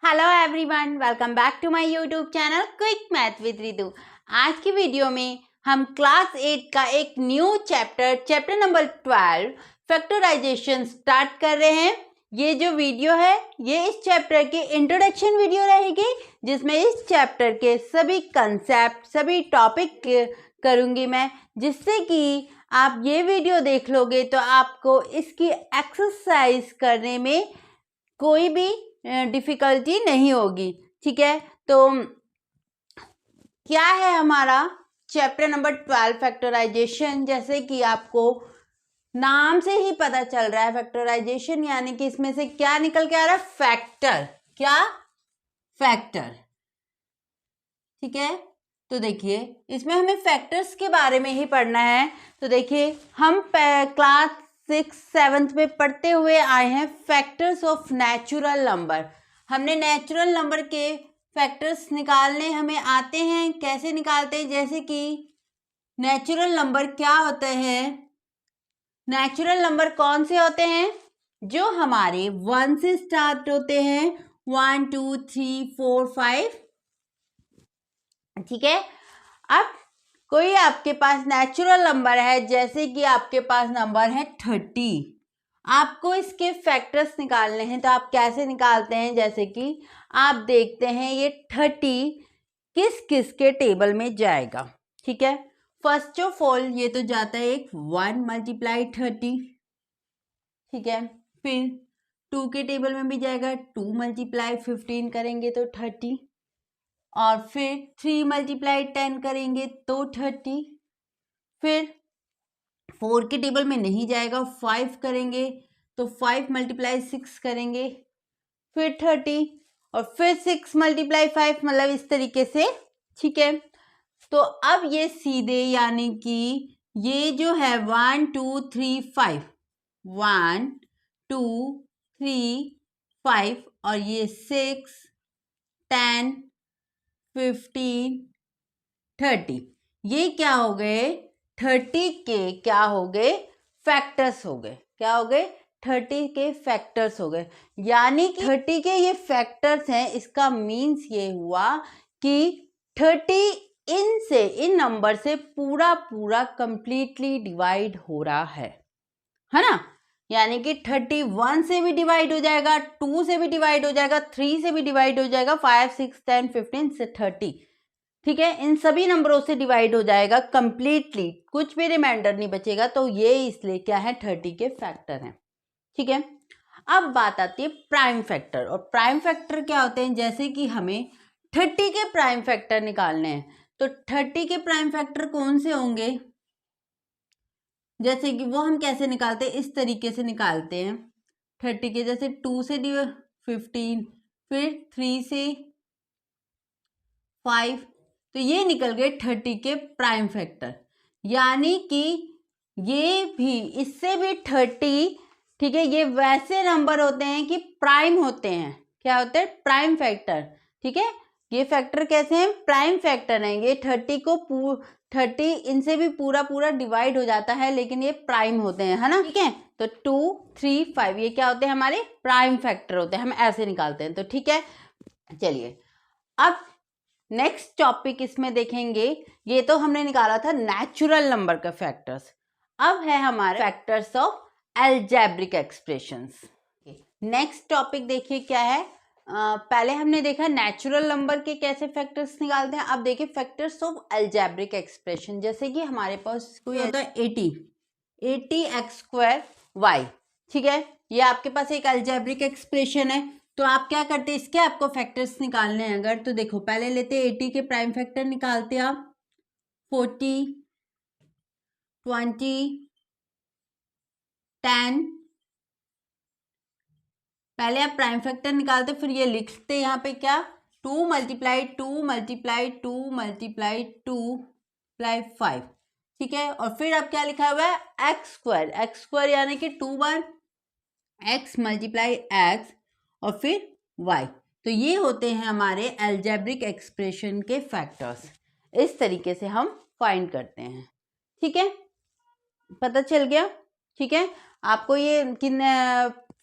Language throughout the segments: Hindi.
Hello everyone, welcome back to my YouTube channel quick math with Ritu. आज की वीडियो में हम क्लास 8 का एक new chapter number 12 factorisation start कर रहे हैं। ये जो वीडियो है ये इस चैप्टर की इंट्रोडक्शन वीडियो रहेगी, जिसमें इस चैप्टर के सभी कंसेप्ट सभी टॉपिक करूँगी मैं, जिससे कि आप ये वीडियो देख लोगे तो आपको इसकी एक्सरसाइज करने में कोई भी डिफ़िकल्टी नहीं होगी। ठीक है, तो क्या है हमारा चैप्टर नंबर 12 फैक्टराइजेशन। जैसे कि आपको नाम से ही पता चल रहा है, फैक्टराइजेशन यानी कि इसमें से क्या निकल के आ रहा है, फैक्टर। क्या? फैक्टर। ठीक है, तो देखिए इसमें हमें फैक्टर्स के बारे में ही पढ़ना है। तो देखिए हम क्लास 6-7 में पढ़ते हुए आए हैं फैक्टर्स ऑफ नेचुरल नंबर। हमने नेचुरल नंबर के फैक्टर्स निकालने हमें आते हैं। कैसे निकालते हैं? जैसे कि नेचुरल नंबर क्या होते हैं, नेचुरल नंबर कौन से होते हैं? जो हमारे 1 से स्टार्ट होते हैं, 1 2 3 4 5। ठीक है, अब कोई आपके पास नेचुरल नंबर है, जैसे कि आपके पास नंबर है 30। आपको इसके फैक्टर्स निकालने हैं, तो आप कैसे निकालते हैं? जैसे कि आप देखते हैं ये 30 किस किस के टेबल में जाएगा। ठीक है, फर्स्ट ऑफ ऑल ये तो जाता है एक 1 मल्टीप्लाई 30। ठीक है, फिर 2 के टेबल में भी जाएगा, 2 मल्टीप्लाई 15 करेंगे तो 30, और फिर 3 मल्टीप्लाई 10 करेंगे तो 30, फिर 4 के टेबल में नहीं जाएगा, 5 करेंगे तो 5 मल्टीप्लाई 6 करेंगे फिर 30, और फिर 6 मल्टीप्लाई 5, मतलब इस तरीके से। ठीक है, तो अब ये सीधे यानी कि ये जो है 1 2 3 5, 1 2 3 5, और ये 6 10 15 30, ये क्या हो गए? 30 के क्या हो गए? फैक्टर्स हो गए। क्या हो गए? 30 के फैक्टर्स हो गए। यानी कि 30 के ये फैक्टर्स हैं। इसका मीन्स ये हुआ कि 30 इन नंबर से पूरा पूरा कंप्लीटली डिवाइड हो रहा है ना। यानी कि 31 से भी डिवाइड हो जाएगा, 2 से भी डिवाइड हो जाएगा, 3 से भी डिवाइड हो जाएगा, 5 6 10 15 से 30। ठीक है, इन सभी नंबरों से डिवाइड हो जाएगा कंप्लीटली, कुछ भी रिमाइंडर नहीं बचेगा। तो ये इसलिए क्या है, 30 के फैक्टर हैं। ठीक है, अब बात आती है प्राइम फैक्टर। और प्राइम फैक्टर क्या होते हैं? जैसे कि हमें 30 के प्राइम फैक्टर निकालने हैं, तो 30 के प्राइम फैक्टर कौन से होंगे? जैसे कि वो हम कैसे निकालते हैं, इस तरीके से निकालते हैं 30 के। जैसे 2 से 15, फिर 3 से 5, तो ये निकल गए 30 के प्राइम फैक्टर। यानी कि ये भी, इससे भी 30। ठीक है, ये वैसे नंबर होते हैं कि प्राइम होते हैं। क्या होते हैं? Prime factor. ठीक है, ये फैक्टर कैसे हैं? प्राइम फैक्टर हैं। ये 30 इनसे भी पूरा पूरा डिवाइड हो जाता है, लेकिन ये प्राइम होते हैं, है ना। ठीक है, तो 2 3 5 ये क्या होते हैं? हमारे प्राइम फैक्टर होते हैं। हम ऐसे निकालते हैं। तो ठीक है, चलिए अब नेक्स्ट टॉपिक इसमें देखेंगे। ये तो हमने निकाला था नेचुरल नंबर का फैक्टर्स। अब है हमारे factors of algebraic expressions. Next topic देखिए क्या है। पहले हमने देखा नेचुरल नंबर के कैसे फैक्टर्स निकालते हैं। अब देखिए फैक्टर्स ऑफ अलजेब्रिक एक्सप्रेशन। जैसे कि हमारे पास कोई होता है 80 एक्स स्क्वायर वाई। ठीक है, ये आपके पास एक अलजेब्रिक एक्सप्रेशन है। तो आप क्या करते हैं, इसके आपको फैक्टर्स निकालने हैं अगर, तो देखो पहले लेते हैं 80 के प्राइम फैक्टर निकालते हैं आप। 40 20 10, पहले आप प्राइम फैक्टर निकालते, फिर ये लिखते यहाँ पे क्या, 2 मल्टीप्लाई 2 मल्टीप्लाई 2 मल्टीप्लाई 2 प्लाई 5। ठीक है, और फिर आप क्या लिखा हुआ है, एक्स स्क्वायर यानी कि 2 बार एक्स मल्टीप्लाई एक्स और फिर वाई। तो ये होते हैं हमारे अलजेब्रिक एक्सप्रेशन के फैक्टर्स। इस तरीके से हम फाइंड करते हैं। ठीक है, पता चल गया। ठीक है, आपको ये किन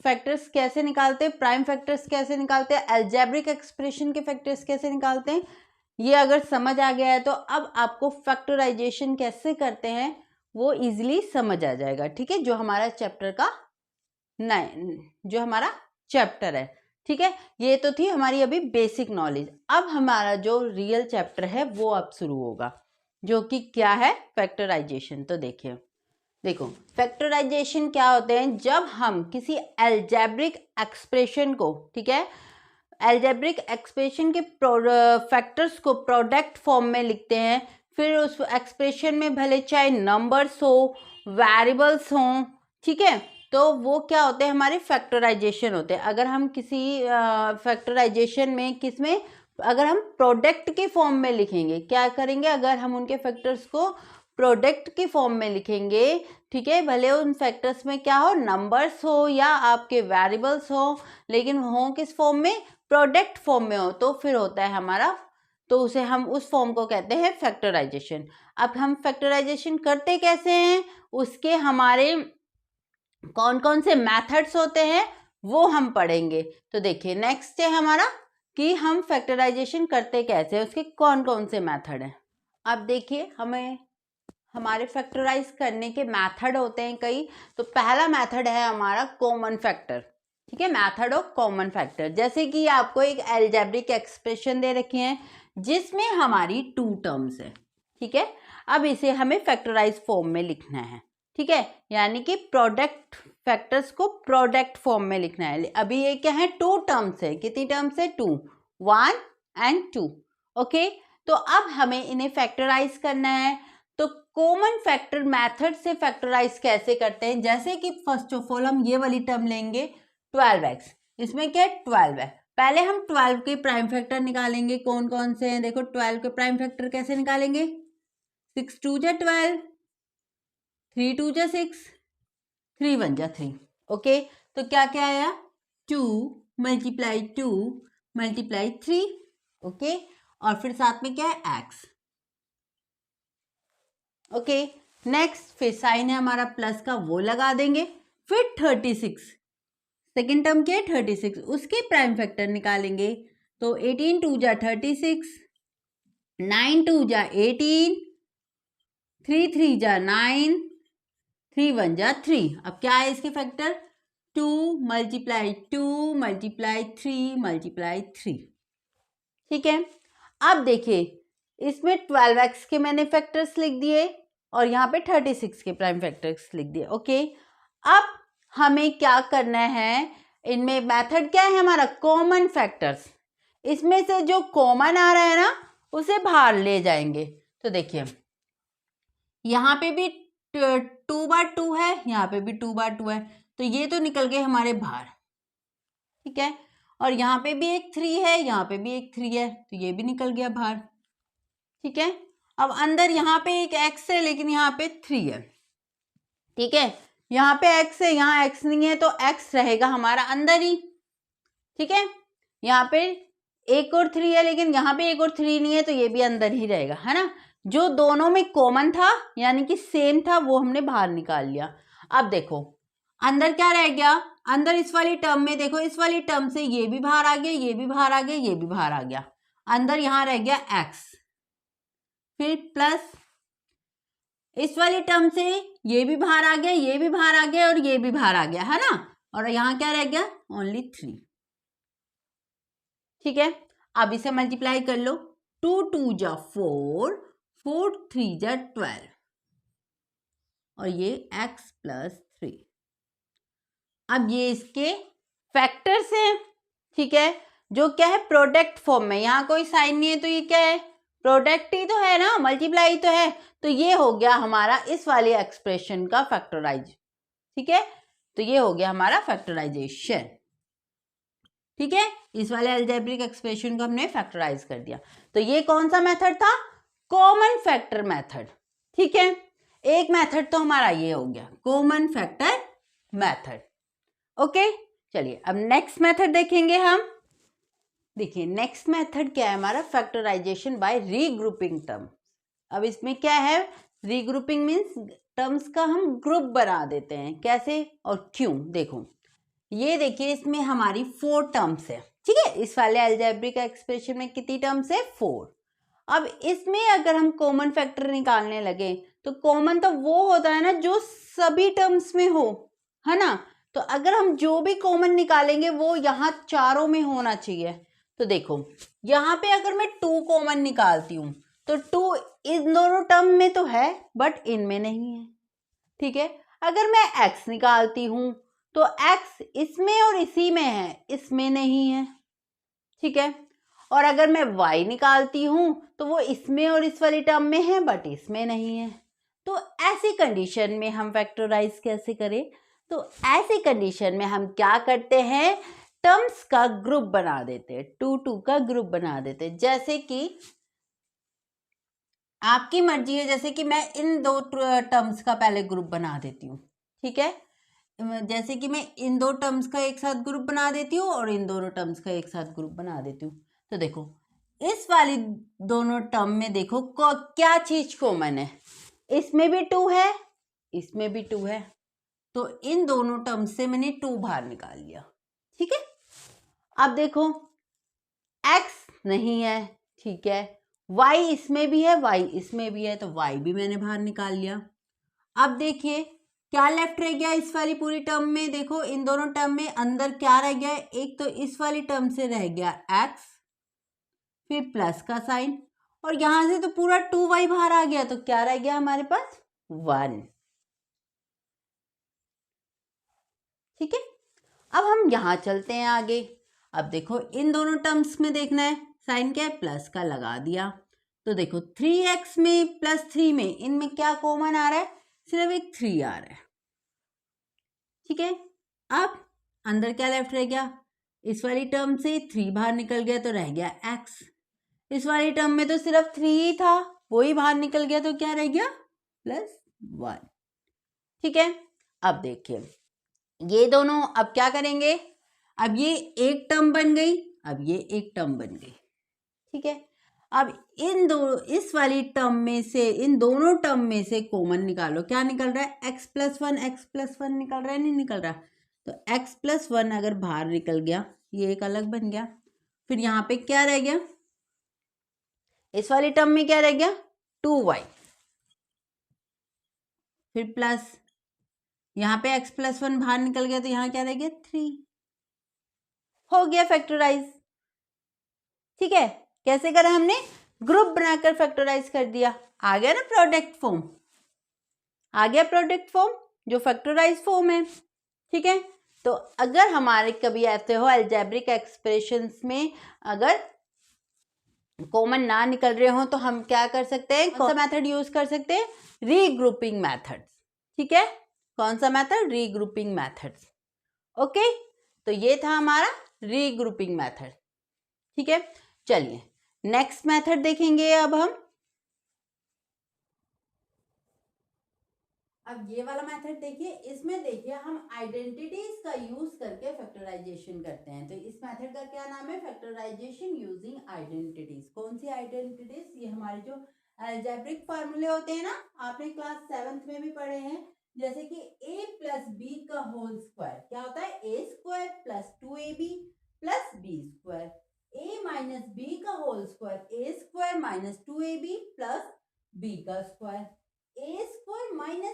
फैक्टर्स कैसे निकालते हैं, प्राइम फैक्टर्स कैसे निकालते हैं, अलजेब्रिक एक्सप्रेशन के फैक्टर्स कैसे निकालते हैं, ये अगर समझ आ गया है तो अब आपको फैक्टराइजेशन कैसे करते हैं वो इजीली समझ आ जाएगा। ठीक है, जो हमारा चैप्टर का जो हमारा चैप्टर है। ठीक है, ये तो थी हमारी अभी बेसिक नॉलेज। अब हमारा जो रियल चैप्टर है वो अब शुरू होगा, जो कि क्या है, फैक्टराइजेशन। तो देखो फैक्टराइजेशन क्या होते हैं, जब हम किसी अलजेब्रिक एक्सप्रेशन को, ठीक है, अलजेब्रिक एक्सप्रेशन के फैक्टर्स को प्रोडक्ट फॉर्म में लिखते हैं, फिर उस एक्सप्रेशन में भले चाहे नंबर्स हो, वेरिएबल्स हों, ठीक है, तो वो क्या होते हैं, हमारे फैक्टराइजेशन होते हैं। अगर हम किसी फैक्टराइजेशन में किसमें, अगर हम प्रोडक्ट के फॉर्म में लिखेंगे, क्या करेंगे, अगर हम उनके फैक्टर्स को प्रोडक्ट के फॉर्म में लिखेंगे, ठीक है, भले उन फैक्टर्स में क्या हो, नंबर्स हो या आपके वेरिएबल्स हो, लेकिन हो किस फॉर्म में, प्रोडक्ट फॉर्म में हो, तो फिर होता है हमारा, तो उसे हम उस फॉर्म को कहते हैं फैक्टराइजेशन। अब हम फैक्टराइजेशन करते कैसे हैं, उसके हमारे कौन कौन से मेथड्स होते हैं वो हम पढ़ेंगे। तो देखिए नेक्स्ट है हमारा कि हम फैक्टराइजेशन करते कैसे हैं, उसके कौन कौन से मेथड हैं। अब देखिए हमें हमारे फैक्टराइज करने के मेथड होते हैं कई। तो पहला मेथड है हमारा कॉमन फैक्टर। ठीक है, मेथड ऑफ कॉमन फैक्टर। जैसे कि आपको एक अलजेब्रिक एक्सप्रेशन दे रखी है जिसमें हमारी 2 टर्म्स है। ठीक है, अब इसे हमें फैक्टराइज फॉर्म में लिखना है। ठीक है, यानी कि प्रोडक्ट फैक्टर्स को प्रोडक्ट फॉर्म में लिखना है। अभी ये क्या है, 2 टर्म्स है। कितनी टर्म्स है, 2, 1 एंड 2। ओके, तो अब हमें इन्हें फैक्टराइज करना है। तो कॉमन फैक्टर मेथड से फैक्टराइज कैसे करते हैं, जैसे कि फर्स्ट ऑफ ऑल हम ये वाली टर्म लेंगे 12x, इसमें क्या है 12 है। पहले हम 12 के प्राइम फैक्टर निकालेंगे। कौन कौन से हैं, देखो 12 के प्राइम फैक्टर कैसे निकालेंगे, 6 2 जा 12, 3 2 जा 6, 3 1 जा 3। ओके, तो क्या क्या आया, 2 मल्टीप्लाई 2 मल्टीप्लाई 3। ओके, और फिर साथ में क्या है, x। ओके, नेक्स्ट फिर साइन है हमारा प्लस का, वो लगा देंगे। फिर 36, सेकेंड टर्म क्या है 36, उसके प्राइम फैक्टर निकालेंगे। तो 18 2 जा 36, 9 2 जा 18, 3 3 जा 9, 3 1 जा 3। अब क्या है इसके फैक्टर, 2 मल्टीप्लाई 2 मल्टीप्लाई 3 मल्टीप्लाई 3। ठीक है, अब देखिए इसमें 12x के मैंने फैक्टर्स लिख दिए और यहाँ पे 36 के प्राइम फैक्टर्स लिख दिए। ओके, अब हमें क्या करना है, इनमें मेथड क्या है हमारा, कॉमन फैक्टर्स। इसमें से जो कॉमन आ रहा है ना उसे बाहर ले जाएंगे। तो देखिए यहाँ पे भी 2/2 है, यहाँ पे भी 2/2 है, तो ये तो निकल गए हमारे बाहर। ठीक है, और यहाँ पे भी एक 3 है, यहाँ पे भी एक 3 है, तो ये भी निकल गया बाहर। ठीक है, अब अंदर यहाँ पे एक x है लेकिन यहाँ पे 3 है। ठीक है, यहाँ पे x है, यहाँ x नहीं है, तो x रहेगा हमारा अंदर ही। ठीक है, यहाँ पे एक और 3 है लेकिन यहाँ पे एक और 3 नहीं है, तो ये भी अंदर ही रहेगा, है ना। जो दोनों में कॉमन था यानी कि सेम था वो हमने बाहर निकाल लिया। अब देखो अंदर क्या रह गया, अंदर इस वाली टर्म में देखो, इस वाली टर्म से ये भी बाहर आ गया, ये भी बाहर आ गया, ये भी बाहर आ गया। अंदर यहाँ रह गया x, फिर प्लस इस वाली टर्म से ये भी बाहर आ गया, ये भी बाहर आ गया और ये भी बाहर आ गया, है ना। और यहाँ क्या रह गया, ओनली 3। ठीक है, अब इसे मल्टीप्लाई कर लो, 2 2 जा 4, 4 3 जा 12 और ये x प्लस 3। अब ये इसके फैक्टर्स हैं। ठीक है, जो क्या है प्रोडक्ट फॉर्म में, यहाँ कोई साइन नहीं है तो ये क्या है, प्रोडक्ट ही तो है ना, मल्टीप्लाई तो है, तो ये हो गया हमारा इस वाली एक्सप्रेशन का फैक्टराइज। ठीक है, तो ये हो गया हमारा फैक्टराइजेशन। ठीक है, इस वाले अलजेब्रिक एक्सप्रेशन को हमने फैक्टराइज कर दिया। तो ये कौन सा मेथड था, कॉमन फैक्टर मेथड। ठीक है, एक मेथड तो हमारा ये हो गया कॉमन फैक्टर मेथड। ओके, चलिए अब नेक्स्ट मेथड देखेंगे हम। देखिए नेक्स्ट मेथड क्या है हमारा, फैक्टराइजेशन बाय रीग्रुपिंग टर्म। अब इसमें क्या है, रीग्रुपिंग मीन्स टर्म्स का हम ग्रुप बना देते हैं। कैसे और क्यों, देखो ये देखिए इसमें हमारी 4 टर्म्स है, ठीक है। इस वाले अलजेब्रिक एक्सप्रेशन में कितनी टर्म्स है? 4। अब इसमें अगर हम कॉमन फैक्टर निकालने लगे तो कॉमन तो वो होता है ना जो सभी टर्म्स में हो, है ना। तो अगर हम जो भी कॉमन निकालेंगे वो यहाँ चारों में होना चाहिए। तो देखो यहाँ पे अगर मैं 2 कॉमन निकालती हूँ तो 2 इन दोनों टर्म में तो है बट इनमें नहीं है, ठीक है। अगर मैं x निकालती हूँ तो x इसमें और इसी में है, इसमें नहीं है, ठीक है। और अगर मैं y निकालती हूँ तो वो इसमें और इस वाली टर्म में है बट इसमें नहीं है। तो ऐसी कंडीशन में हम फैक्टराइज कैसे करें? तो ऐसी कंडीशन में हम क्या करते हैं, टर्म्स का ग्रुप बना देते हैं, 2 2 का ग्रुप बना देते हैं। जैसे कि आपकी मर्जी है, जैसे कि मैं इन 2 टर्म्स का पहले ग्रुप बना देती हूँ, ठीक है। जैसे कि मैं इन 2 टर्म्स का एक साथ ग्रुप बना देती हूँ और इन दोनों टर्म्स का एक साथ ग्रुप बना देती हूँ। तो देखो इस वाली दोनों टर्म में देखो क्या चीज कॉमन है, इसमें भी 2 है, इसमें भी 2 है। तो इन दोनों टर्म्स से मैंने 2 बाहर निकाल लिया, ठीक है। अब देखो x नहीं है, ठीक है, y इसमें भी है, y इसमें भी है, तो y भी मैंने बाहर निकाल लिया। अब देखिए क्या लेफ्ट रह गया इस वाली पूरी टर्म में, देखो इन दोनों टर्म में अंदर क्या रह गया, एक तो इस वाली टर्म से रह गया x, फिर प्लस का साइन, और यहां से तो पूरा 2y बाहर आ गया, तो क्या रह गया हमारे पास 1, ठीक है। अब हम यहां चलते हैं आगे। अब देखो इन दोनों टर्म्स में देखना है, साइन क्या है, प्लस का लगा दिया। तो देखो 3x में प्लस 3 में इनमें क्या कॉमन आ रहा है, सिर्फ एक 3 आ रहा है, ठीक है। अब अंदर क्या लेफ्ट रह गया, इस वाली टर्म से 3 बाहर निकल गया तो रह गया x, इस वाली टर्म में तो सिर्फ 3 ही था, वो ही बाहर निकल गया तो क्या रह गया +1, ठीक है। अब देखिए ये दोनों अब क्या करेंगे, अब ये एक टर्म बन गई, अब ये एक टर्म बन गई, ठीक है। अब इन दो इस वाली टर्म में से इन दोनों टर्म में से कॉमन निकालो, क्या निकल रहा है, x+1 निकल रहा है, नहीं निकल रहा। तो x+1 अगर बाहर निकल गया, ये एक अलग बन गया, फिर यहाँ पे क्या रह गया, इस वाली टर्म में क्या रह गया 2y, फिर प्लस यहाँ पे x+1 बाहर निकल गया तो यहाँ क्या रह गया 3, हो गया फैक्टराइज, ठीक है। कैसे करा हमने, ग्रुप बनाकर फैक्टराइज कर दिया, आ गया ना प्रोडक्ट फॉर्म, आ गया प्रोडक्ट फॉर्म जो फैक्टराइज फॉर्म है, ठीक है। तो अगर हमारे कभी ऐसे हो अलजेब्रिक एक्सप्रेशंस में अगर कॉमन ना निकल रहे हो तो हम क्या कर सकते हैं, कौन सा मेथड यूज कर सकते हैं, रीग्रुपिंग मेथड, ठीक है। कौन सा मेथड, रीग्रुपिंग मेथड, ओके। तो ये था हमारा रीग्रुपिंग मेथड, ठीक है। चलिए नेक्स्ट मेथड देखेंगे अब हम। अब ये वाला मेथड देखिए, इसमें देखिए हम आइडेंटिटीज का यूज करके फैक्टराइजेशन करते हैं। तो इस मेथड का क्या नाम है, फैक्टराइजेशन यूजिंग आइडेंटिटीज। कौन सी आइडेंटिटीज, ये हमारे जो अलजेब्रिक फार्मूले होते हैं ना, आपने क्लास 7th में भी पढ़े हैं, जैसे कि a+b का होल स्क्वायर क्या होता है, a² + 2ab + b², a - b का whole square a² - 2ab + b का स्क्वायर, a²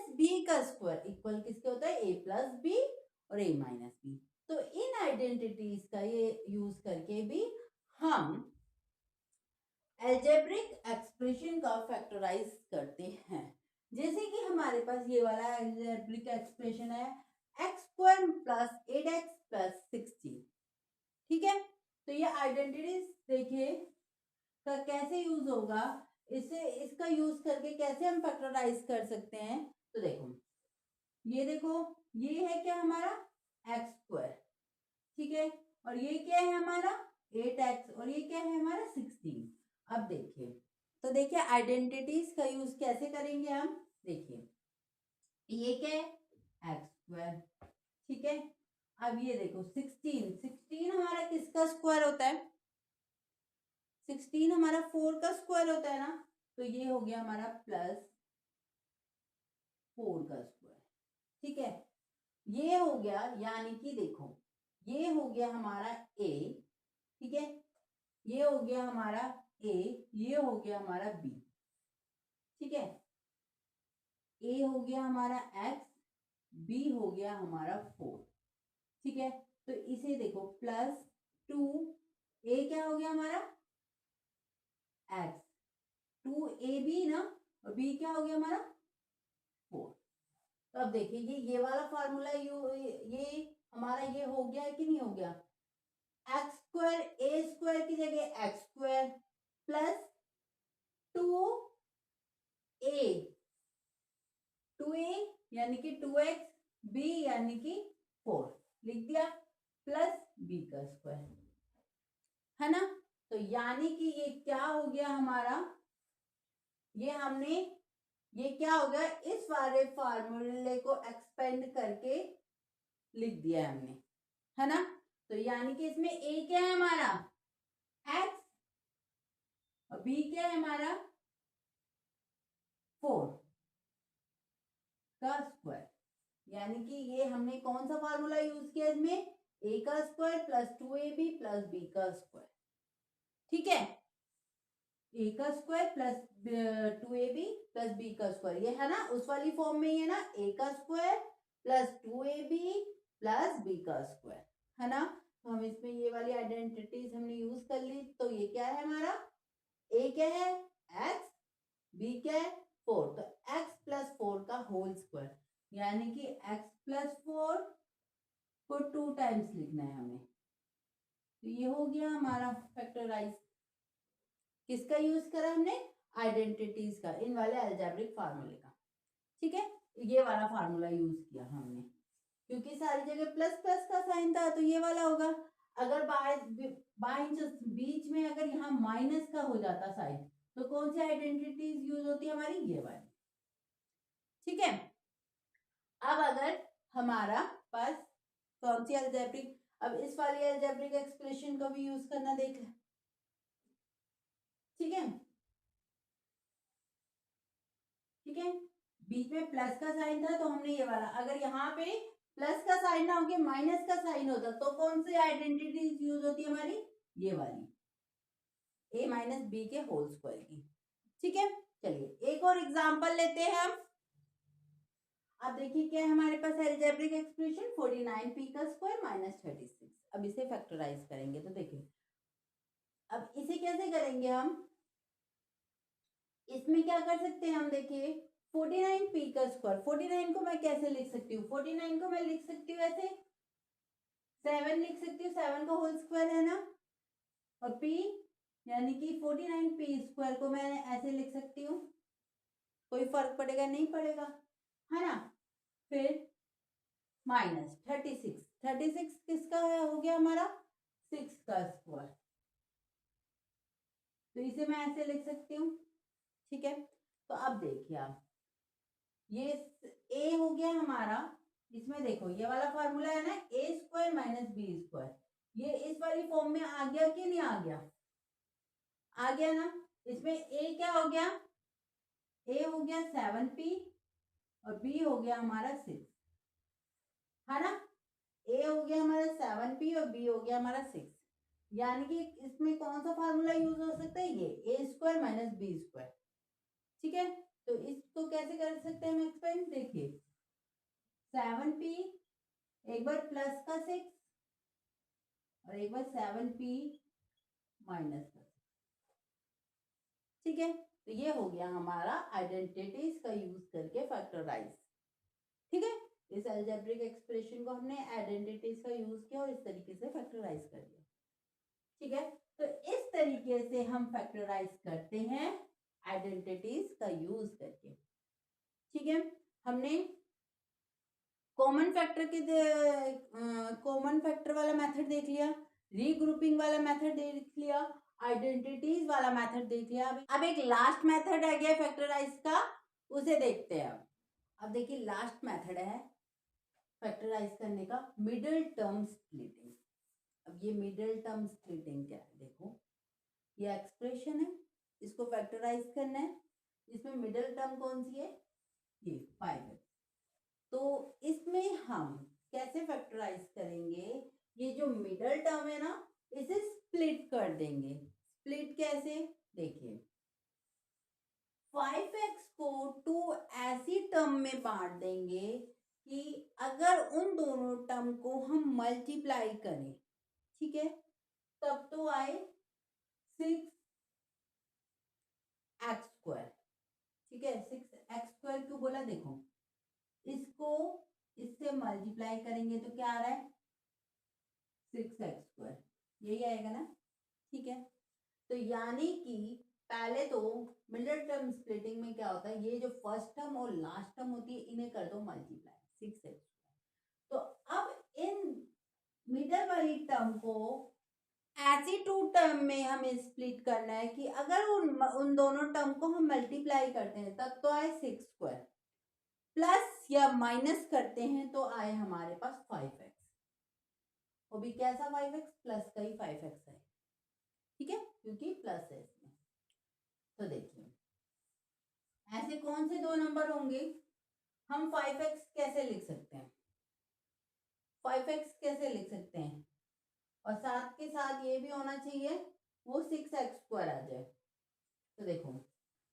- b का स्क्वायर इक्वल किसके होता है, a+b और a - b। तो इन आइडेंटिटीज का ये यूज करके भी हम अलजेब्रिक एक्सप्रेशन का फैक्टराइज करते हैं। जैसे कि हमारे पास ये वाला अलजेब्रिक एक्सप्रेशन है x² + 8x + 16, ठीक है। तो ये आइडेंटिटीज देखिए का कैसे यूज होगा, इससे इसका यूज करके कैसे हम फैक्टराइज कर सकते हैं। तो देखो ये है क्या हमारा x², ठीक है, और ये क्या है हमारा 8x, और ये क्या है हमारा 16। अब देखिए तो देखिए आइडेंटिटीज का यूज कैसे करेंगे हम, देखिए ये क्या है x², ठीक है। अब ये देखो 16 हमारा किसका स्क्वायर होता है, 16 हमारा 4 का स्क्वायर होता है ना, तो ये हो गया हमारा +4 का स्क्वायर, ठीक है। ये हो गया, यानी कि देखो ये हो गया हमारा ए, ठीक है, ये हो गया हमारा ए, ये हो गया हमारा बी, ठीक है, ए हो गया हमारा एक्स, बी हो गया हमारा 4, ठीक है। तो इसे देखो +2, ए क्या हो गया हमारा एक्स, 2ab ना, और बी क्या हो गया हमारा 4। तो अब देखिए ये वाला फार्मूला ये हमारा ये हो गया है कि नहीं हो गया, एक्स स्क्वायर, ए स्क्वायर की जगह x square plus 2a, 2a यानी कि 2x, b यानी कि 4 लिख दिया, प्लस b का स्क्वायर, है ना। तो यानी कि ये क्या हो गया हमारा, ये हमने, ये क्या हो गया, इस वाले फार्मूले को एक्सपेंड करके लिख दिया है हमने, है ना। तो यानी कि इसमें a क्या है हमारा x, और b क्या है हमारा 4 का स्क्वायर, यानी कि ये हमने कौन सा फार्मूला यूज किया इसमें, a का square plus 2ab plus b का स्क्वायर, ठीक है, a का square plus 2ab plus b का स्क्वायर, ये है ना उस वाली फॉर्म में ही है ना, a का square plus 2ab plus b का स्क्वायर, है ना। तो हम इसमें ये वाली आइडेंटिटीज हमने यूज कर ली, तो ये क्या है हमारा, a क्या है x, b क्या है 4, तो x प्लस 4 का होल स्क्वायर, यानी कि x प्लस 4 को 2 टाइम्स लिखना है हमें। तो ये हो गया हमारा फैक्टराइज, किसका यूज करा हमने, आइडेंटिटीज का, इन वाले अलजेब्रिक फार्मूले का, ठीक है, ये वाला फार्मूला यूज किया हमने, क्योंकि सारी जगह प्लस प्लस का साइन था तो ये वाला होगा, अगर बाय बीच में अगर यहाँ माइनस का हो जाता साइन, तो कौन सी आइडेंटिटीज यूज होती है हमारी, ये वाली, ठीक है। अब अगर हमारा पास कौन सी अलजेब्रिक, अब इस वाली अलजेब्रिक एक्सप्रेशन को भी यूज करना देख ले, ठीक है, ठीक है, बीच में प्लस का साइन था तो हमने ये वाला, अगर यहाँ पे प्लस का साइन ना होके माइनस का साइन होता तो कौन सी आइडेंटिटीज यूज होती है हमारी, ये वाली, a माइनस बी के होल स्क्वायर की, ठीक है। चलिए एक और एग्जांपल लेते हैं हम, अब देखिए क्या है हमारे पास अलजेब्रिक एक्सप्रेशन 49p का स्क्वायर माइनस 36, अब इसे फैक्टराइज करेंगे, तो देखिए अब इसे कैसे करेंगे हम, इसमें क्या कर सकते हैं हम, देखिए 49p का स्क्वायर, 49 को मैं कैसे लिख सकती हूँ, 49 को मैं लिख सकती हूँ ऐसे, 7 लिख सकती हूँ, 7 का होल स्क्वायर है ना, और p यानी कि 49p स्क्वायर को मैं ऐसे लिख सकती हूँ, कोई फर्क पड़ेगा नहीं पड़ेगा, है ना। फिर माइनस 36, 36 किसका हो गया हमारा 6 का स्क्वायर, तो इसे मैं ऐसे लिख सकती हूँ, ठीक है। तो अब देखिए आप, ये a हो गया हमारा, इसमें देखो ये वाला फॉर्मूला है ना, a square minus B square, ये इस वाली फॉर्म में आ गया कि नहीं आ गया, आ गया ना। इसमें a क्या हो गया, a हो गया 7p और b हो गया हमारा 6, है ना, a हो गया हमारा 7p और b हो गया हमारा 6, यानी कि इसमें कौन सा फार्मूला यूज हो सकता है, ये a square minus B square, ठीक है। तो इसको कैसे कर सकते हैं हम एक्सपेंड, देखिए 7p, एक बार प्लस का 6 और एक बार 7p माइनस का 6, ठीक है। तो ये हो गया हमारा आइडेंटिटीज का यूज करके फैक्टराइज, ठीक है। इस अलजेब्रिक एक्सप्रेशन को हमने आइडेंटिटीज का यूज किया और इस तरीके से फैक्टराइज कर दिया, ठीक है। तो इस तरीके से हम फैक्टराइज करते हैं आइडेंटिटीज का यूज करके, ठीक है। हमने कॉमन फैक्टर के कॉमन फैक्टर वाला मेथड देख लिया, रीग्रुपिंग वाला मेथड देख लिया, आइडेंटिटीज वाला मेथड देख लिया, अब एक लास्ट मेथड आ गया फैक्टराइज का, उसे देखते हैं। अब देखिए लास्ट मेथड है फैक्टराइज करने का, मिडिल टर्म स्प्लिटिंग। अब ये मिडिल टर्म स्प्लिटिंग क्या है, देखो ये एक्सप्रेशन है, इसको फैक्टराइज करना है, इसमें मिडिल टर्म कौन सी है, ये 5 है। तो इसमें हम कैसे फैक्टराइज करेंगे, ये जो मिडल टर्म है ना, इसे स्प्लिट कर देंगे। स्प्लिट कैसे, देखिए 5x को 2 ऐसी टर्म में बांट देंगे कि अगर उन दोनों टर्म को हम मल्टीप्लाई करें, ठीक है, तब तो आए 6x स्क्वायर। ठीक है, 6x स्क्वायर क्यों बोला, देखो इसको इससे मल्टीप्लाई करेंगे तो क्या आ रहा है 6x स्क्वायर, यही आएगा ना। ठीक है, तो यानी कि पहले तो मिडिल टर्म स्प्लिटिंग में क्या होता है, ये जो फर्स्ट टर्म और लास्ट टर्म होती है इन्हें कर दो मल्टीप्लाई 6x। तो अब इन मिडल वाली टर्म को ऐसी टू टर्म में हमें स्प्लिट करना है कि अगर उन दोनों टर्म को हम मल्टीप्लाई करते हैं तब तो आए 6 स्क्वायर, प्लस या माइनस करते हैं तो आए हमारे पास 5x। वो भी कैसा 5x, प्लस का ही 5x है। ठीक है, क्योंकि प्लस है इसमें। तो देखिए ऐसे कौन से दो नंबर होंगे, हम 5x कैसे लिख सकते हैं, 5x कैसे लिख सकते हैं, और साथ के साथ ये भी होना चाहिए वो 6x स्क्वायर आ जाए। तो देखो,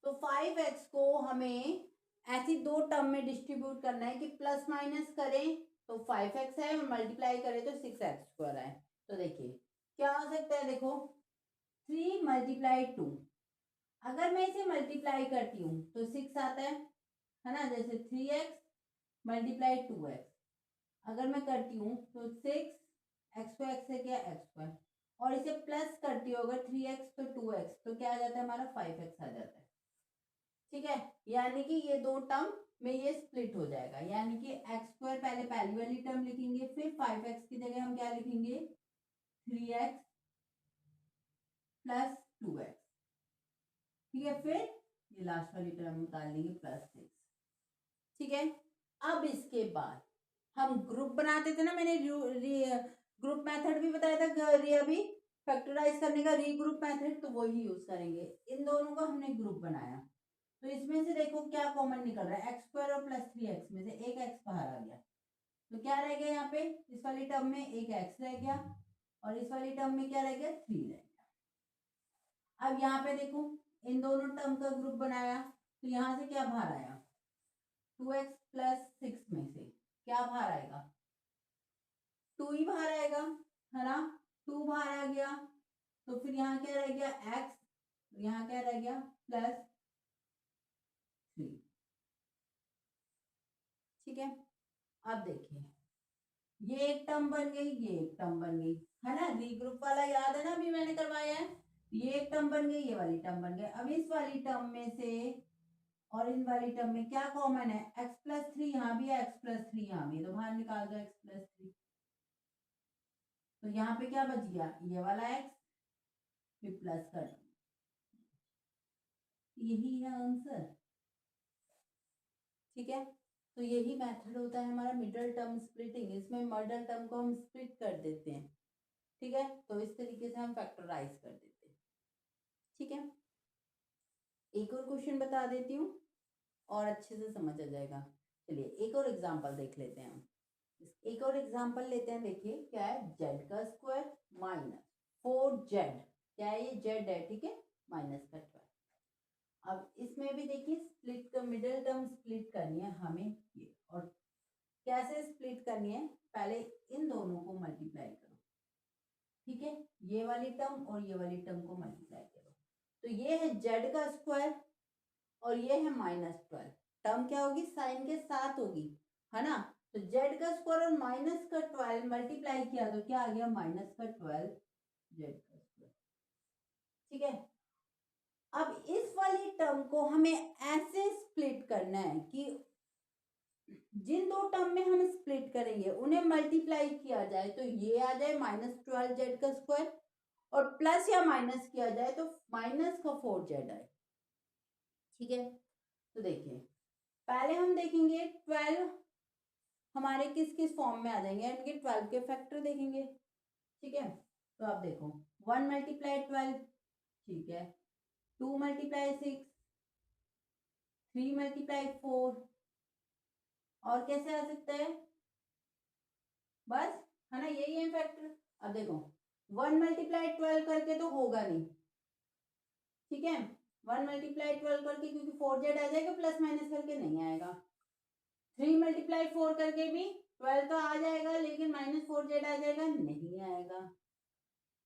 तो 5x को हमें ऐसी दो टर्म में डिस्ट्रीब्यूट करना है कि प्लस माइनस करें तो 5x है और मल्टीप्लाई करें तो 6x स्क्वायर है। तो देखिए क्या हो सकता है, देखो 3 मल्टीप्लाई 2, अगर मैं इसे मल्टीप्लाई करती हूँ तो 6 आता है ना, जैसे 3x मल्टीप्लाई 2x, अगर मैं करती हूँ तो 6x को x से क्या x स्क्वायर, और इसे प्लस करती हूँ अगर 3x तो 2x, तो क्या आ जाता है हमारा 5x आ जाता है। ठीक है, यानी कि ये दो टर्म में ये स्प्लिट हो जाएगा, यानी कि x स्क्वायर पहले पहली वाली टर्म लिखेंगे, फिर 5x की जगह हम क्या लिखेंगे 3x प्लस 2x। ठीक है, फिर ये लास्ट वाली टर्म निकाल लेंगे प्लस 6। ठीक है, अब इसके बाद हम ग्रुप बनाते थे ना, मैंने ग्रुप मेथड भी बताया था अभी फैक्टराइज करने का, रीग्रुप मेथड, तो वही यूज करेंगे। इन दोनों का हमने ग्रुप बनाया तो इसमें से देखो क्या कॉमन निकल रहा है, एक्स स्क्वायर और प्लस 3x में से एक x बाहर आ गया, तो क्या रह गया यहाँ पे, इस वाली टर्म में एक x रह गया और इस वाली टर्म में क्या रह गया 3 रह गया। अब यहाँ पे देखो इन दोनों टर्म का ग्रुप बनाया तो यहाँ से क्या बाहर आया 2x प्लस 6 में से क्या बाहर आएगा 2 ही बाहर आएगा, है ना, 2 बाहर आ गया, तो फिर यहाँ क्या रह गया x, यहाँ क्या रह गया प्लस 3। ठीक है, अब देखिए ये एक टर्म बन गई, ये एक टर्म बन गई, है ना, रीग्रुप वाला याद है ना अभी मैंने करवाया है, ये एक टर्म बन गई, ये वाली टर्म बन गई। अब इस वाली टर्म में से और इन वाली टर्म में क्या कॉमन है, x प्लस 3 यहाँ भी है, x प्लस 3 यहाँ भी, तो बाहर निकाल दो x प्लस 3, तो यहाँ पे क्या बच गया ये वाला x, फिर प्लस कर दो, यही है आंसर। ठीक है, तो यही मेथड होता है हमारा मिडल टर्म स्प्लिटिंग, इसमें मिडल टर्म को हम स्प्लिट कर देते हैं। ठीक है, तो इस तरीके से हम फैक्टराइज कर देते हैं। ठीक है, एक और क्वेश्चन बता देती हूँ और अच्छे से समझ आ जाएगा। चलिए एक और एग्जांपल देख लेते हैं हम, एक और एग्जांपल लेते हैं। देखिए क्या है, z का स्क्वायर माइनस 4z, क्या है ये z है, ठीक है, माइनस का 12। अब इसमें भी देखिए स्प्लिट का मिडिल टर्म स्प्लिट करनी है हमें ये, और कैसे स्प्लिट करनी है, पहले इन दोनों को मल्टीप्लाई करो। ठीक है, ये वाली टर्म और ये वाली टर्म को मल्टीप्लाई करो, तो ये है z का स्क्वायर और ये है -12, टर्म क्या होगी साइन के साथ होगी, है ना, तो z का स्क्वायर और -12 मल्टीप्लाई किया तो क्या आ गया -12 z का स्क्वायर। ठीक है, अब इस वाली टर्म को हमें ऐसे स्प्लिट करना है कि जिन दो टर्म में हम स्प्लिट करेंगे उन्हें मल्टीप्लाई किया जाए तो ये आ जाए -12z का स्क्वायर, और प्लस या माइनस किया जाए तो माइनस का 4z आए। ठीक है, तो देखिए पहले हम देखेंगे 12 हमारे किस किस फॉर्म में आ जाएंगे, इनके 12 के फैक्टर देखेंगे। ठीक है, तो आप देखो 1 मल्टीप्लाई 12, ठीक है, 2 मल्टीप्लाई 6, 3 मल्टीप्लाई 4, और कैसे आ सकता है, बस है ना, यही है फैक्टर। अब देखो 1 मल्टीप्लाई 12 करके तो होगा नहीं, ठीक है, 1 मल्टीप्लाई 12 करके क्योंकि 4z आ जाएगा, प्लस माइनस करके नहीं आएगा। 3 मल्टीप्लाई 4 करके भी 12 तो आ जाएगा, लेकिन -4z आ जाएगा, नहीं आएगा।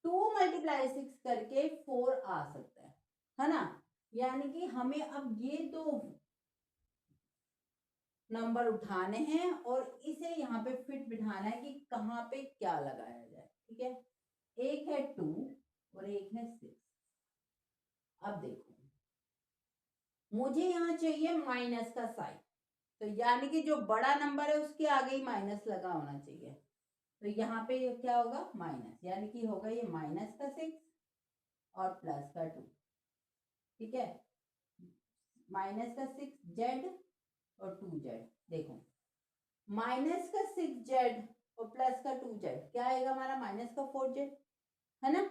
2 मल्टीप्लाई 6 करके 4 आ सकता है ना। यानी कि हमें अब ये दो नंबर उठाने हैं और इसे यहाँ पे फिट बिठाना है कि कहाँ पे क्या लगाया जाए, ठीक है। एक है 2 और एक है 6। अब देखो मुझे यहाँ चाहिए माइनस का साइन, तो यानी कि जो बड़ा नंबर है उसके आगे ही माइनस लगा होना चाहिए। तो यहाँ पे क्या होगा, माइनस, यानी कि होगा ये माइनस का 6 और प्लस का 2, ठीक है। माइनस का 6z और 2z। देखो माइनस का 6z और प्लस का 2z क्या आएगा हमारा, माइनस का 4z, है ना।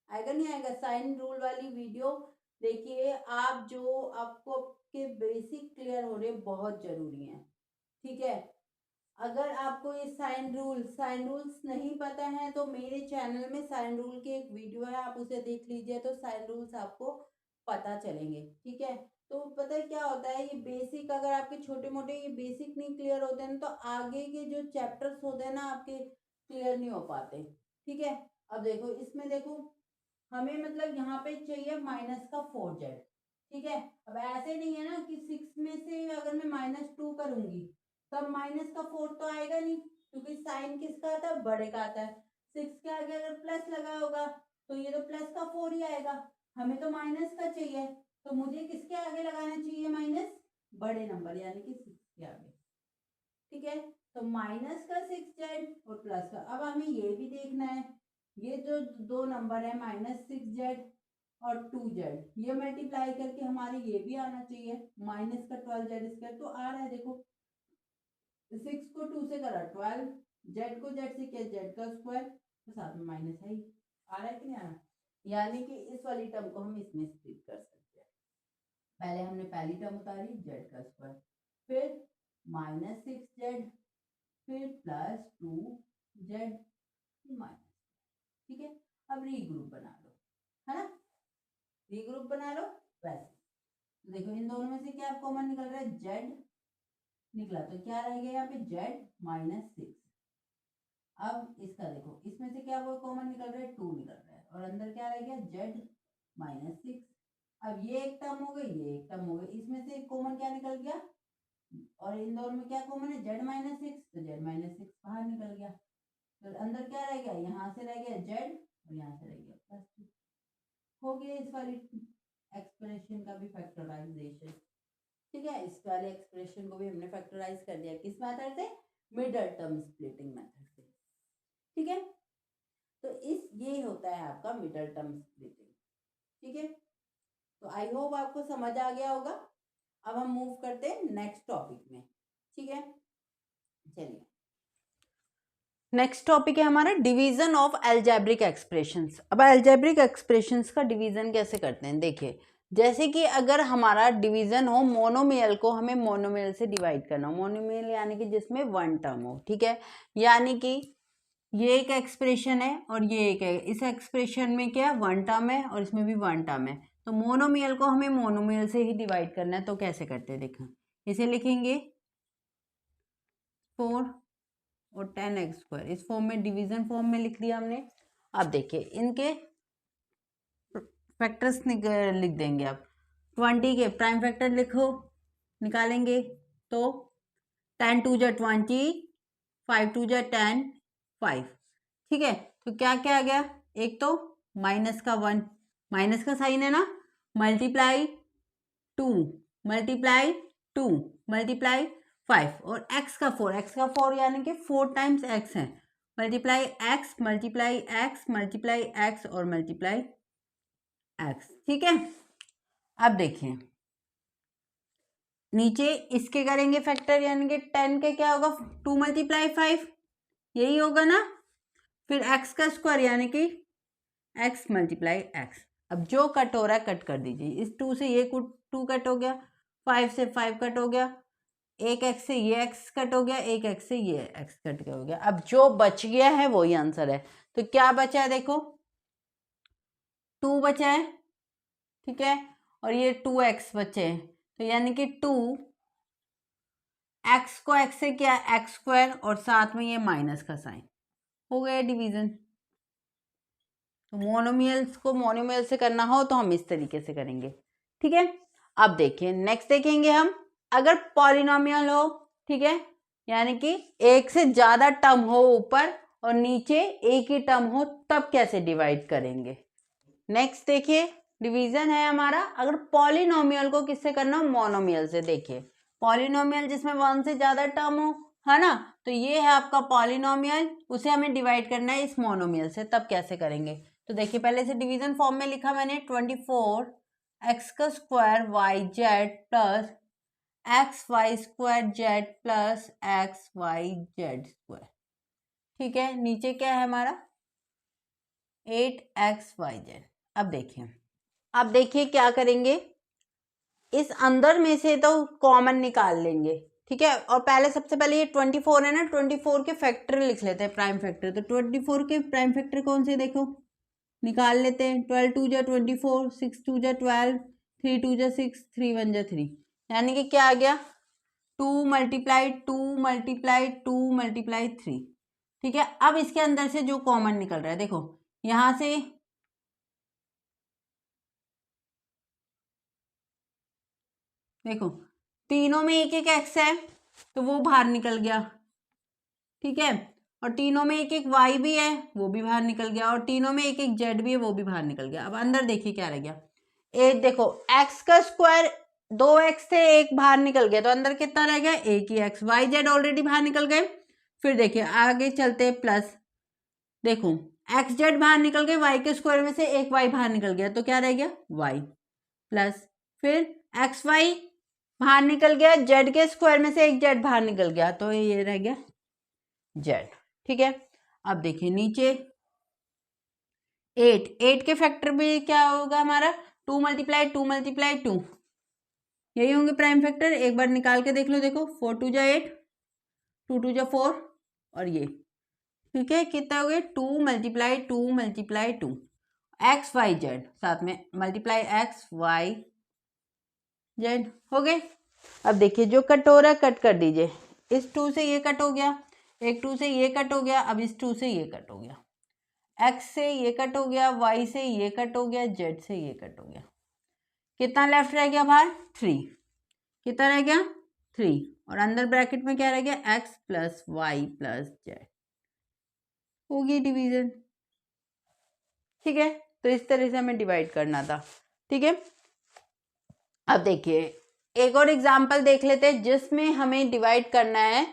आएगा नहीं आएगा। साइन रूल वाली वीडियो देखिए आप, जो आपको के बेसिक क्लियर होने बहुत जरूरी है, ठीक है। अगर आपको ये साइन रूल्स नहीं पता है तो मेरे चैनल में साइन रूल की एक वीडियो है, आप उसे देख लीजिए तो साइन रूल्स आपको पता चलेंगे, ठीक है। तो पता है क्या होता है, ये बेसिक अगर आपके छोटे मोटे ये बेसिक नहीं क्लियर होते हैं तो आगे के जो चैप्टर्स होते हैं ना आपके क्लियर नहीं हो पाते, ठीक है। अब देखो इसमें देखो हमें मतलब यहाँ पे चाहिए माइनस का 4z, ठीक है। अब ऐसे नहीं है ना कि 6 में से अगर मैं -2 करूंगी तब माइनस का 4 तो आएगा नहीं, क्योंकि साइन किसका आता है, बड़े का आता है। 6 के आगे अगर प्लस लगा होगा तो ये तो प्लस का 4 ही आएगा। हमें तो माइनस का चाहिए, तो मुझे किसके आगे लगाना चाहिए माइनस, बड़े नंबर यानी कि 6 के आगे, ठीक है। तो माइनस का 6z और प्लस का, अब हमें ये भी देखना है, ये जो दो नंबर है -6z और 2z, ये मल्टीप्लाई करके हमारे ये भी आना चाहिए, माइनस का 12z², तो आ रहा है देखो 6 को 2 से करा 12, z को z से किया z का स्क्वायर, तो साथ में माइनस है ही, आ रहा है कि नहीं आ रहा। यानी कि इस वाली टर्म को हम इसमें स्प्लिट कर सकते हैं। पहले हमने पहली टर्म उतारी z का स्क्वायर, फिर -6z, फिर +2z माइनस, ठीक है। अब रीग्रुप बना लो, है ना, रीग्रुप बना लो। वैसे देखो इन दोनों में से क्या कॉमन निकल रहा है, z निकला, तो क्या रह गया यहाँ पे z -6। अब इसका देखो इसमें से क्या वो कॉमन निकल रहा है, 2 निकल रहा है, और अंदर क्या रह गया z -6। अब ये एक टर्म हो गई, ये एक टर्म हो गई, इसमें से कॉमन क्या निकल गया, और इन दोनों में क्या कॉमन है, z -6, तो z -6 बाहर निकल गया। तो अंदर क्या रह गया, यहाँ से रह गया z और यहाँ से रह गया +2। हो गया इस वाली एक्सप्रेशन का भी फैक्टराइजेशन, ठीक है। इस वाले एक्सप्रेशन को भी हमने फैक्टराइज कर दिया, किस मेथड से, मिडल टर्म स्प्लिटिंग मेथड से, ठीक है। तो इस ये होता है आपका मिडल टर्म स्प्लिटिंग, ठीक है। तो आई होप आपको समझ आ गया होगा। अब हम मूव करते हैं नेक्स्ट टॉपिक में, ठीक है। चलिए नेक्स्ट टॉपिक है हमारा डिवीजन ऑफ अलजेब्रिक एक्सप्रेशंस। अब अलजेब्रिक एक्सप्रेशंस का डिवीजन कैसे करते हैं, देखिए जैसे कि अगर हमारा डिवीजन हो, मोनोमियल को हमें मोनोमियल से डिवाइड करना हो, मोनोमियल यानी कि जिसमें वन टर्म हो, ठीक है। यानी कि ये एक एक्सप्रेशन है और ये एक है, इस एक्सप्रेशन में क्या वन टर्म है और इसमें भी वन टर्म है, तो मोनोमियल को हमें मोनोमियल से ही डिवाइड करना है। तो कैसे करते हैं देखो, इसे लिखेंगे 4 और 10x², इस फॉर्म में डिवीजन फॉर्म में लिख दिया हमने। अब देखिए इनके फैक्टर्स लिख देंगे। अब 20 के प्राइम फैक्टर लिखो, निकालेंगे तो 10 2 जा 20, 5 2 जा 10, 5, ठीक है। तो क्या क्या आ गया, एक तो माइनस का 1, माइनस का साइन है ना, मल्टीप्लाई 2 मल्टीप्लाई 2 मल्टीप्लाई 5 और x का 4 यानी कि 4 टाइम्स x है, multiply x multiply x multiply x और मल्टीप्लाई x, ठीक है। अब देखिए नीचे इसके करेंगे फैक्टर, यानी कि 10 के क्या होगा, 2 मल्टीप्लाई 5, यही होगा ना। फिर x का स्क्वायर यानी कि x मल्टीप्लाई x। अब जो कट हो रहा है कट कर दीजिए, इस 2 से ये 2 कट हो गया, 5 से 5 कट हो गया, एक एक्स से ये एक्स कट हो गया, एक एक्स से ये एक्स कट हो गया। अब जो बच गया है वही आंसर है। तो क्या बचा है देखो, 2 बचा है, ठीक है, और ये 2x बचे हैं, तो यानी कि 2x को x से किया एक्स स्क्वायर और साथ में ये माइनस का साइन, हो गया डिवीजन। तो मोनोमियल्स को मोनोमियल से करना हो तो हम इस तरीके से करेंगे, ठीक है। अब देखिए नेक्स्ट देखेंगे हम, अगर पॉलिनोमियल हो, ठीक है, यानी कि एक से ज्यादा टर्म हो ऊपर और नीचे एक ही टर्म हो, तब कैसे डिवाइड करेंगे। नेक्स्ट देखिए डिवीजन है हमारा, अगर पॉलिनोमियल को किससे करना हो, मोनोमियल से। देखिए पॉलिनोमियल जिसमें 1 से ज्यादा टर्म हो, है ना, तो ये है आपका पॉलिनोमियल, उसे हमें डिवाइड करना है इस मोनोमियल से, तब कैसे करेंगे। तो देखिए पहले से डिवीजन फॉर्म में लिखा मैंने, 24 एक्स का square Y Z plus X Y square Z plus X Y Z square, ठीक है। नीचे क्या है हमारा 8xyz। अब देखिए क्या करेंगे, इस अंदर में से तो कॉमन निकाल लेंगे, ठीक है। और पहले सबसे पहले ये 24 है ना, 24 के फैक्टर लिख लेते हैं, प्राइम फैक्टर। तो 24 के प्राइम फैक्टर कौन से देखो निकाल लेते हैं। 12 2 जा 24, 6 2 जा 12, 3 2 जा 6, 3 1 जा 3, यानी कि क्या आ गया 2 मल्टीप्लाई 2 मल्टीप्लाई 2 मल्टीप्लाई 3, ठीक है। अब इसके अंदर से जो कॉमन निकल रहा है देखो, यहां से देखो तीनों में एक एक एक्स है तो वो बाहर निकल गया, ठीक है, और तीनों में एक एक वाई भी है वो भी बाहर निकल गया, और तीनों में एक एक जेड भी है वो भी बाहर निकल गया। अब अंदर देखिए क्या रह गया, एक देखो एक्स का स्क्वायर 2x थे, एक बाहर निकल गया, तो अंदर कितना रह गया एक ही एक्स, वाई जेड ऑलरेडी बाहर निकल गए। फिर देखिए आगे चलते प्लस, देखो एक्स जेड बाहर निकल गए, वाई के स्क्वायर में से एक वाई बाहर निकल गया, तो क्या रह गया वाई प्लस, फिर एक्स वाई बाहर निकल गया, जेड के स्क्वायर में से एक जेड बाहर निकल गया, तो ये रह गया जेड, ठीक है। अब देखिए नीचे 8 के फैक्टर भी क्या होगा हमारा 2 मल्टीप्लाई 2 मल्टीप्लाई 2, यही होंगे प्राइम फैक्टर। एक बार निकाल के देख लो, देखो 4 2 जा 8, 2 2 जा 4, और ये ठीक है कितना हो गया 2 multiply 2 multiply 2 X Y Z, साथ में मल्टीप्लाई एक्स वाई जेड, हो गए। अब देखिए जो कट हो रहा है कट कर दीजिए, इस 2 से ये कट हो गया, एक 2 से ये कट हो गया, अब इस 2 से ये कट हो गया, एक्स से ये कट हो गया, वाई से ये कट हो गया, जेड से ये कट हो गया, कितना लेफ्ट रह गया बाहर 3, कितना रह गया 3, और अंदर ब्रैकेट में क्या रह गया x plus y plus z, होगी डिवीजन, ठीक है। तो इस तरह से हमें डिवाइड करना था, ठीक है। अब देखिए एक और एग्जांपल देख लेते हैं जिसमें हमें डिवाइड करना है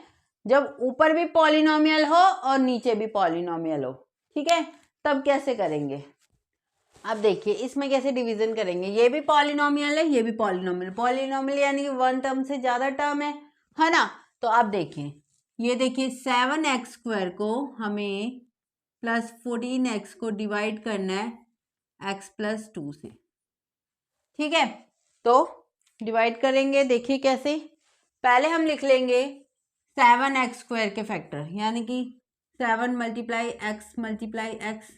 जब ऊपर भी पॉलिनोमियल हो और नीचे भी पॉलिनोमियल हो, ठीक है, तब कैसे करेंगे। अब देखिए इसमें कैसे डिवीजन करेंगे, ये भी पॉलिनोमियल है ये भी पॉलिनोमियल, पॉलिनोमियल यानी कि 1 टर्म से ज्यादा टर्म है ना। तो अब देखिए ये देखिए 7x स्क्वायर को हमें प्लस 14x को डिवाइड करना है x प्लस 2 से, ठीक है। तो डिवाइड करेंगे, देखिए कैसे, पहले हम लिख लेंगे 7x स्क्वायर के फैक्टर, यानी कि 7 मल्टीप्लाई एक्स मल्टीप्लाई एक्स,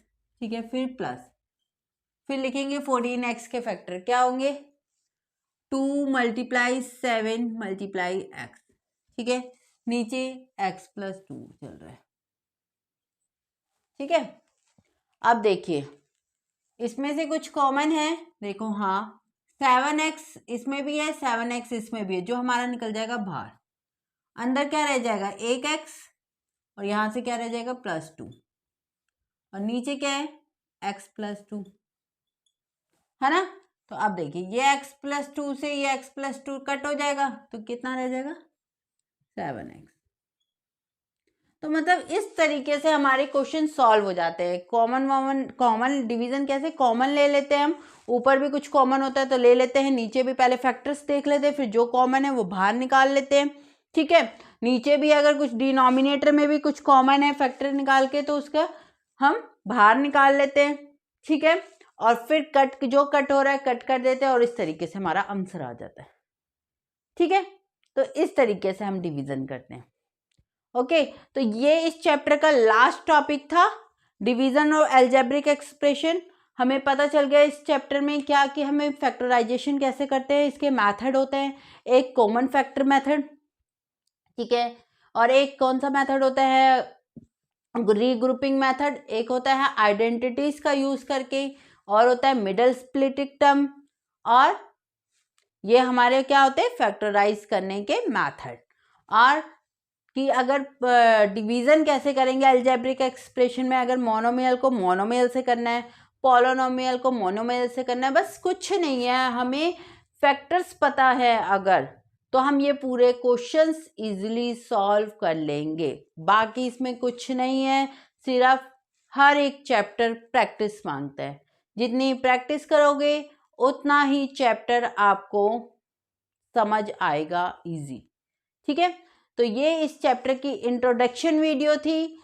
ठीक है, फिर प्लस, फिर लिखेंगे 14x के फैक्टर, क्या होंगे 2 मल्टीप्लाई 7 मल्टीप्लाई एक्स, ठीक है, नीचे x प्लस 2 चल रहा है, ठीक है। अब देखिए इसमें से कुछ कॉमन है, देखो हाँ 7x इसमें भी है 7x इसमें भी है, जो हमारा निकल जाएगा बाहर, अंदर क्या रह जाएगा एक x, और यहां से क्या रह जाएगा प्लस 2, और नीचे क्या है x प्लस 2, है ना। तो अब देखिए ये x प्लस 2 से ये x प्लस 2 कट हो जाएगा, तो कितना रह जाएगा 7x। तो मतलब इस तरीके से हमारे क्वेश्चन सॉल्व हो जाते हैं। कॉमन डिवीजन कैसे, कॉमन ले लेते हैं हम, ऊपर भी कुछ कॉमन होता है तो ले लेते हैं, नीचे भी पहले फैक्टर्स देख लेते हैं, फिर जो कॉमन है वो बाहर निकाल लेते हैं, ठीक है। नीचे भी अगर कुछ डिनोमिनेटर में भी कुछ कॉमन है फैक्टर निकाल के, तो उसका हम बाहर निकाल लेते हैं, ठीक है। और फिर जो कट हो रहा है कट कर देते हैं, और इस तरीके से हमारा आंसर आ जाता है, ठीक है। तो इस तरीके से हम डिवीज़न करते हैं। ओके, तो ये इस चैप्टर का लास्ट टॉपिक था, डिवीज़न और अलजेब्रिक एक्सप्रेशन। हमें पता चल गया इस चैप्टर में क्या कि हमें फैक्टराइजेशन कैसे करते हैं, इसके मेथड होते हैं। एक कॉमन फैक्टर मेथड, ठीक है, और एक कौन सा मेथड होता है, रीग्रुपिंग मेथड। एक होता है आइडेंटिटीज का यूज करके, और होता है मिडल स्प्लिटिंग टर्म, और ये हमारे क्या होते हैं, फैक्टराइज करने के मेथड। और कि अगर डिवीज़न कैसे करेंगे अलजेब्रिक एक्सप्रेशन में, अगर मोनोमियल को मोनोमियल से करना है, पॉलिनोमियल को मोनोमियल से करना है, बस कुछ नहीं है, हमें फैक्टर्स पता है अगर, तो हम ये पूरे क्वेश्चंस इजीली सॉल्व कर लेंगे। बाकी इसमें कुछ नहीं है, सिर्फ हर एक चैप्टर प्रैक्टिस मांगता है। जितनी प्रैक्टिस करोगे उतना ही चैप्टर आपको समझ आएगा इजी, ठीक है। तो ये इस चैप्टर की इंट्रोडक्शन वीडियो थी।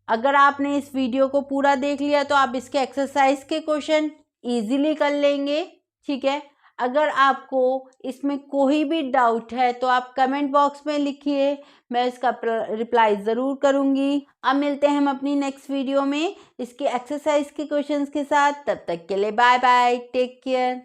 अगर आपने इस वीडियो को पूरा देख लिया तो आप इसके एक्सरसाइज के क्वेश्चन इजीली कर लेंगे, ठीक है। अगर आपको इसमें कोई भी डाउट है तो आप कमेंट बॉक्स में लिखिए, मैं इसका रिप्लाई ज़रूर करूँगी। अब मिलते हैं हम अपनी नेक्स्ट वीडियो में इसके एक्सरसाइज के क्वेश्चंस के साथ। तब तक के लिए बाय बाय, टेक केयर।